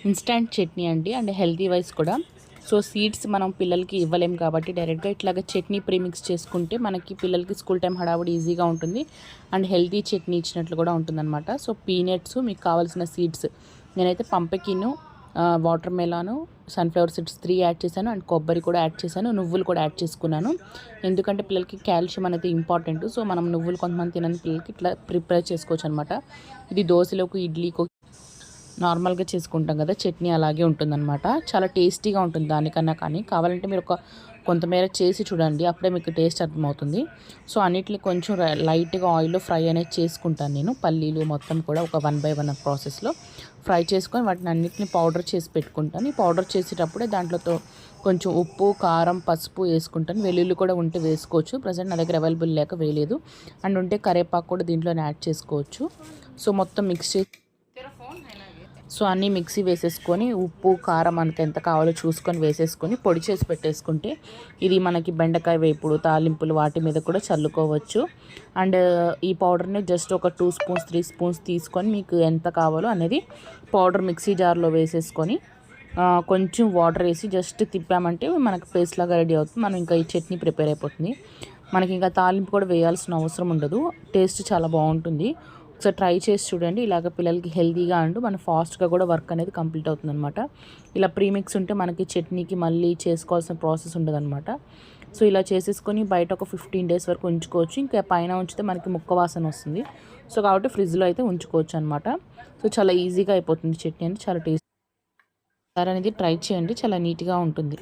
Instant chutney అండి, and healthy wise కూడా. So seeds మనం పిల్లలకి ఇవ్వలేం కాబట్టి డైరెక్ట్గా ఇట్లాగ చట్నీ ప్రీమిక్స్ చేసుకుంటే మనకి పిల్లలకి స్కూల్ టైం హడావుడి ఈజీగా ఉంటుంది అండ్ హెల్తీ చట్నీ ఇచ్చినట్లు కూడా ఉంటుందన్నమాట. సో పీనట్స్, మీకు కావాల్సిన సీడ్స్ నేనైతే పంపకిను, వాటర్ మెలాను, సన్ఫ్లవర్ సీడ్స్ 3 యాడ్ చేశాను అండ్ కొబ్బరి కూడా యాడ్ చేశాను, నువ్వులు కూడా యాడ్ చేసుకున్నాను. ఎందుకంటే పిల్లలకి కాల్షియం అనేది ఇంపార్టెంట్. సో మనం నువ్వులు కొంతమంది తినని పిల్లలకి ఇట్లా ప్రిపేర్ చేసుకోవచ్చు అనమాట. ఇది దోశలోకి, ఇడ్లీకి నార్మల్గా చేసుకుంటాం కదా చట్నీ, అలాగే ఉంటుందన్నమాట. చాలా టేస్టీగా ఉంటుంది దానికన్నా. కానీ కావాలంటే మీరు కొంతమేర చేసి చూడండి, అప్పుడే మీకు టేస్ట్ అర్థమవుతుంది. సో అన్నిటిని కొంచెం లైట్గా ఆయిల్లో ఫ్రై అనేది చేసుకుంటాను నేను. పల్లీలు మొత్తం కూడా ఒక 1 by 1 ప్రాసెస్లో ఫ్రై చేసుకొని వాటిని అన్నిటిని పౌడర్ చేసి పెట్టుకుంటాను. ఈ పౌడర్ చేసేటప్పుడే దాంట్లో కొంచెం ఉప్పు, కారం, పసుపు వేసుకుంటాను. వెల్లుల్లి కూడా ఉంటే వేసుకోవచ్చు. ప్రజెంట్ నా దగ్గర అవైలబుల్ లేక వేయలేదు. అండ్ ఉంటే కరివేపాకు కూడా దీంట్లోనే యాడ్ చేసుకోవచ్చు. సో మొత్తం మిక్స్ చేసి, సో అన్నీ మిక్సీ వేసేసుకొని ఉప్పు, కారం మనకి ఎంత కావాలో చూసుకొని వేసేసుకొని పొడి చేసి పెట్టేసుకుంటే ఇది మనకి బెండకాయ వేపుడు, తాలింపులు వాటి మీద కూడా చల్లుకోవచ్చు. అండ్ ఈ పౌడర్ని జస్ట్ ఒక 2 స్పూన్స్ 3 స్పూన్స్ తీసుకొని మీకు ఎంత కావాలో అనేది పౌడర్ మిక్సీ జార్లో వేసేసుకొని కొంచెం వాటర్ వేసి జస్ట్ తిప్పామంటే మనకి పేస్ట్ లాగా రెడీ అవుతుంది. మనం ఇంకా ఈ చట్నీ ప్రిపేర్ అయిపోతుంది. మనకి ఇంకా తాలింపు కూడా వేయాల్సిన అవసరం ఉండదు. టేస్ట్ చాలా బాగుంటుంది. ఒకసారి ట్రై చేసి చూడండి. ఇలాగ పిల్లలకి హెల్తీగా అంటూ మన ఫాస్ట్గా కూడా వర్క్ అనేది కంప్లీట్ అవుతుంది అనమాట. ఇలా ప్రీమిక్స్ ఉంటే మనకి చట్నీకి మళ్ళీ చేసుకోవాల్సిన ప్రాసెస్ ఉండదన్నమాట. సో ఇలా చేసేసుకొని బయట ఒక 15 days వరకు ఉంచుకోవచ్చు. ఇంకా పైన ఉంచితే మనకి ముక్క వాసన వస్తుంది. సో కాబట్టి ఫ్రిడ్జ్లో అయితే ఉంచుకోవచ్చు అనమాట. సో చాలా ఈజీగా అయిపోతుంది చట్నీ అనేది, చాలా టేస్ట్ అనేది. ట్రై చేయండి, చాలా నీట్గా ఉంటుంది.